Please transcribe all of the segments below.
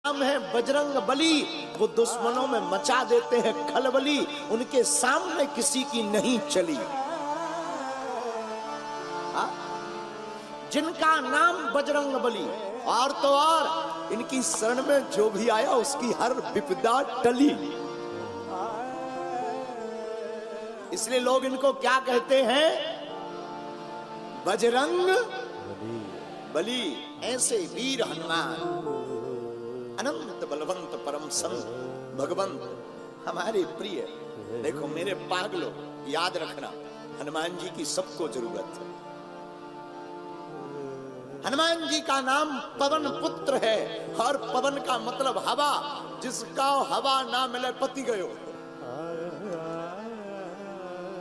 नाम है बजरंग बली, वो दुश्मनों में मचा देते हैं खलबली, उनके सामने किसी की नहीं चली। जिनका नाम बजरंग बली, और तो और इनकी शरण में जो भी आया उसकी हर विपदा टली। इसलिए लोग इनको क्या कहते हैं? बजरंग बली। ऐसे वीर हनुमान, अनंत बलवंत परम संत भगवंत हमारे प्रिय। देखो मेरे पागलों, याद रखना हनुमान जी की सबको जरूरत है। हनुमान जी का नाम पवन पुत्र है, और पवन का मतलब हवा, जिसका हवा ना मिले पति गयो।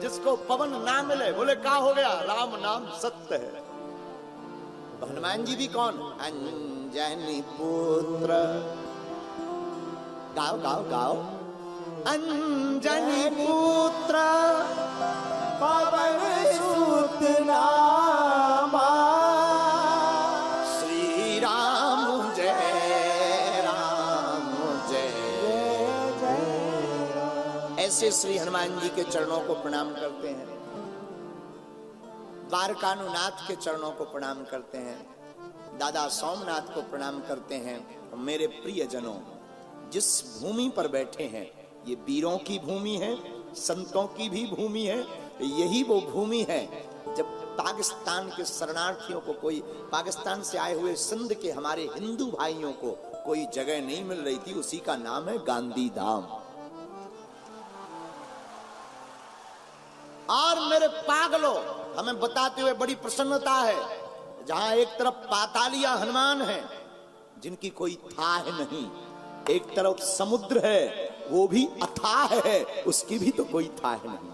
जिसको पवन ना मिले बोले क्या हो गया? राम नाम सत्य है। तो हनुमान जी भी कौन? अंजनी पुत्र। गाओ गाओ गाओ। अंजनी पुत्र पवन सुत नामा, श्री राम जय राम जय जय। ऐसे श्री हनुमान जी के चरणों को प्रणाम करते हैं, द्वारकानुनाथ के चरणों को प्रणाम करते हैं, दादा सोमनाथ को प्रणाम करते हैं। मेरे प्रियजनों, जिस भूमि पर बैठे हैं ये वीरों की भूमि है, संतों की भी भूमि है। यही वो भूमि है जब पाकिस्तान के शरणार्थियों को, कोई पाकिस्तान से आए हुए सिंध के हमारे हिंदू भाइयों को कोई जगह नहीं मिल रही थी, उसी का नाम है गांधी धाम। और मेरे पागलों, हमें बताते हुए बड़ी प्रसन्नता है, जहां एक तरफ पातालिया हनुमान है जिनकी कोई थाह नहीं, एक तरफ समुद्र है वो भी अथाह है, उसकी भी तो कोई थाह नहीं।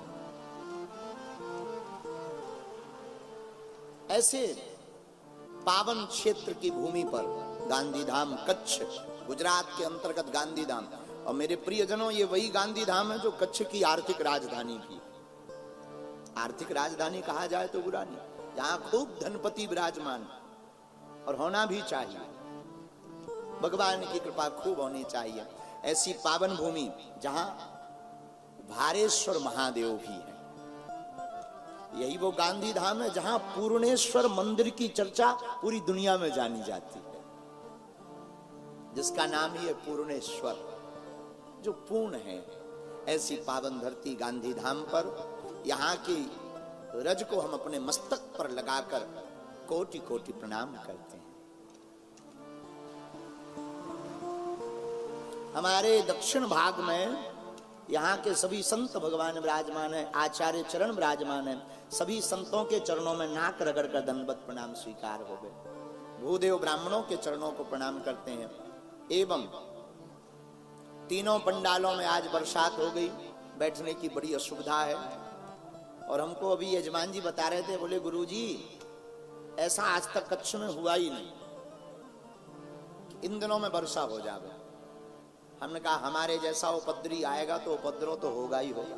ऐसे पावन क्षेत्र की भूमि पर गांधीधाम, कच्छ, गुजरात के अंतर्गत गांधीधाम। और मेरे प्रियजनों, ये वही गांधीधाम है जो कच्छ की आर्थिक राजधानी थी। आर्थिक राजधानी कहा जाए तो बुरा नहीं, जहां खूब धनपति विराजमान, और होना भी चाहिए, भगवान की कृपा खूब होनी चाहिए। ऐसी पावन भूमि जहां भारेश्वर महादेव भी है। यही वो गांधी धाम है जहां पूर्णेश्वर मंदिर की चर्चा पूरी दुनिया में जानी जाती है, जिसका नाम ही है पूर्णेश्वर, जो पूर्ण है। ऐसी पावन धरती गांधी धाम पर यहाँ की रज को हम अपने मस्तक पर लगाकर कोटि कोटि प्रणाम करते हैं। हमारे दक्षिण भाग में यहाँ के सभी संत भगवान विराजमान है, आचार्य चरण विराजमान है। सभी संतों के चरणों में नाक रगड़ कर दंडवत प्रणाम स्वीकार हो गए। भूदेव ब्राह्मणों के चरणों को प्रणाम करते हैं। एवं तीनों पंडालों में आज बरसात हो गई, बैठने की बड़ी असुविधा है। और हमको अभी यजमान जी बता रहे थे, बोले गुरुजी ऐसा आज तक कच्छ में हुआ ही नहीं, इन दिनों में वर्षा हो जाए। हमने कहा हमारे जैसा उपद्रवी आएगा तो उपद्रव तो होगा ही होगा।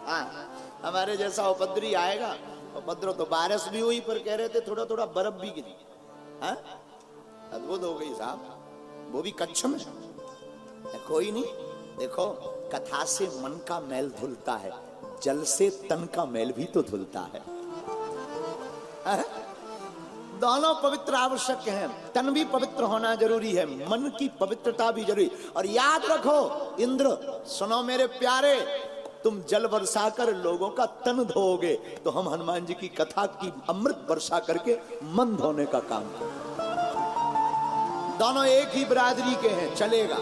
हाँ, हमारे जैसा उपद्रवी आएगा, उपद्रव तो। बारिश भी हुई पर कह रहे थे थोड़ा थोड़ा बर्फ भी गिरी। हाँ, अद्भुत हो गई साहब, वो भी कच्छ में। कोई नहीं, देखो कथा से मन का मैल धुलता है, जल से तन का मैल भी तो धुलता है। दोनों पवित्र आवश्यक हैं, तन भी पवित्र होना जरूरी है, मन की पवित्रता भी जरूरी। और याद रखो इंद्र, सुनो मेरे प्यारे, तुम जल वर्षा कर लोगों का तन धोओगे, तो हम हनुमान जी की कथा की अमृत वर्षा करके मन धोने का काम करें। दोनों एक ही बिरादरी के हैं, चलेगा।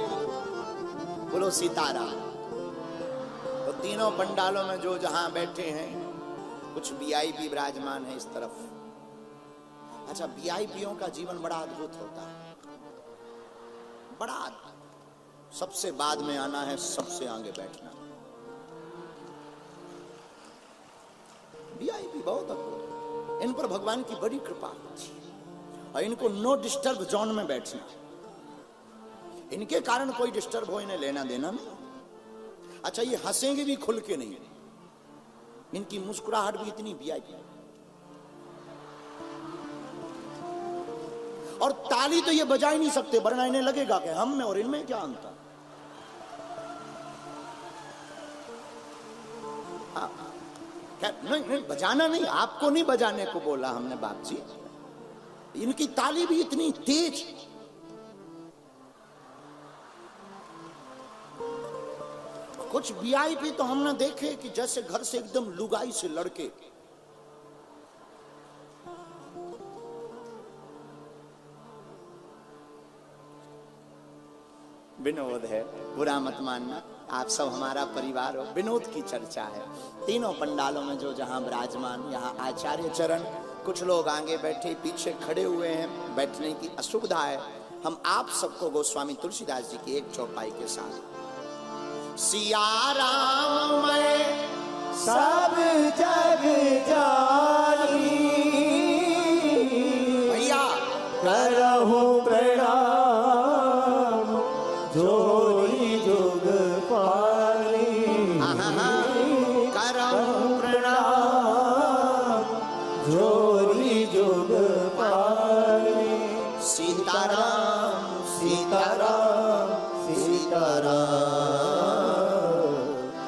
बोलो सीताराम। तो तीनों पंडालों में जो जहां बैठे हैं, कुछ वीआईपी विराजमान है इस तरफ। अच्छा, वीआईपीओं का जीवन बड़ा अद्भुत होता है, बड़ा अद्भुत। सबसे बाद में आना है, सबसे आगे बैठना। वीआईपी बहुत अद्भुत, इन पर भगवान की बड़ी कृपा होती है। और इनको नो डिस्टर्ब जोन में बैठना, इनके कारण कोई डिस्टर्ब हो, इन्हें लेना देना नहीं। अच्छा, ये हंसेंगे भी खुल के नहीं, इनकी मुस्कुराहट भी इतनी वीआईपी। और ताली तो ये बजा ही नहीं सकते, वरना इन्हें लगेगा कि हम में और इनमें क्या अंतर। नहीं, बजाना नहीं, आपको नहीं बजाने को बोला हमने बाप जी। इनकी ताली भी इतनी तेज। कुछ वीआईपी तो हमने देखे कि जैसे घर से एकदम लुगाई से लड़के। विनोद है, बुरा मत मानना, आप सब हमारा परिवार हो। विनोद की चर्चा है। तीनों पंडालों में जो जहां विराजमान, यहाँ आचार्य चरण, कुछ लोग आगे बैठे पीछे खड़े हुए हैं, बैठने की असुविधा है। हम आप सबको गोस्वामी तुलसीदास जी की एक चौपाई के साथ सिया राम मैं सब जग जानी, भैया करहु प्रणाम जोरी जुग पानी, करहु प्रणाम जोरी जुग पानी। सीताराम सीताराम सीताराम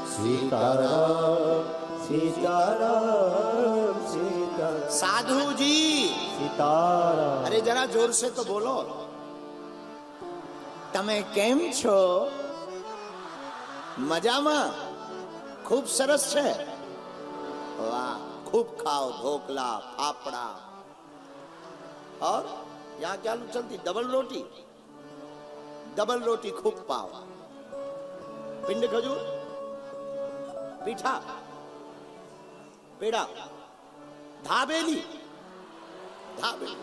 सीताराम सीताराम सीताराम साधु जी सीताराम। अरे जरा जोर से तो बोलो। तमे केम छो? मजामा? खूब सरस है। वाह, खूब खाओ ढोकला फाफड़ा। और यहाँ क्या चलती? डबल रोटी, डबल रोटी खूब पाओ, पिंड खजूर, पीठा, पेड़ा, धाबेली, धाबेली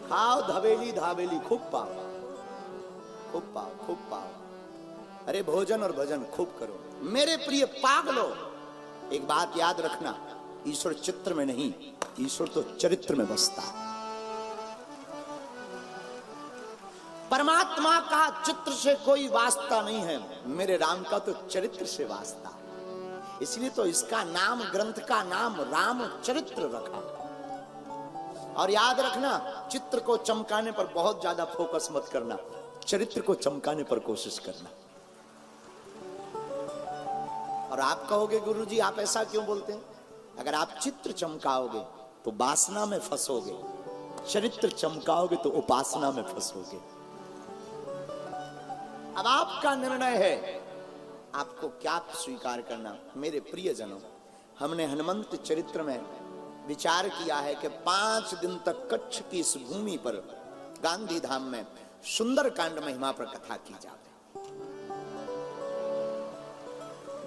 खाओ, धबेली धाबेली खूब पाओ, खूब पाओ, खूब पाओ। अरे भोजन और भजन खूब करो। मेरे प्रिय पागलो, एक बात याद रखना, ईश्वर चित्र में नहीं, ईश्वर तो चरित्र में बसता है। परमात्मा का चित्र से कोई वास्ता नहीं है, मेरे राम का तो चरित्र से वास्ता है। इसलिए तो इसका नाम, ग्रंथ का नाम राम चरित्र रखा। और याद रखना, चित्र को चमकाने पर बहुत ज्यादा फोकस मत करना, चरित्र को चमकाने पर कोशिश करना। और आप कहोगे गुरुजी आप ऐसा क्यों बोलते हैं? अगर आप चित्र चमकाओगे तो वासना में फंसोगे, चरित्र चमकाओगे तो उपासना में फंसोगे। अब आपका निर्णय है, आपको क्या स्वीकार करना। मेरे प्रियजनों, हमने हनुमंत चरित्र में विचार किया है कि 5 दिन तक कच्छ की इस भूमि पर गांधी धाम में सुंदर कांड महिमा पर कथा की जाए।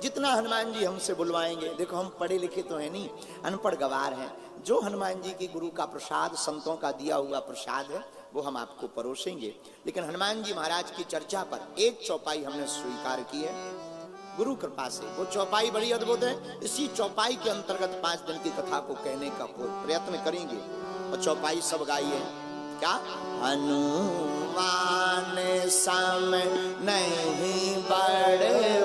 जितना हनुमान जी हमसे बुलवाएंगे, देखो हम पढ़े लिखे तो है नहीं, अनपढ़ गवार हैं, जो हनुमान जी की गुरु का प्रसाद, संतों का दिया हुआ प्रसाद है वो हम आपको परोसेंगे। लेकिन हनुमान जी महाराज की चर्चा पर एक चौपाई हमने स्वीकार की है गुरु कृपा से। वो चौपाई बड़ी अद्भुत है। इसी चौपाई के अंतर्गत 5 दिन की कथा को कहने का प्रयत्न करेंगे। और चौपाई सब गाई है क्या? हनुमान सम नहीं बड़े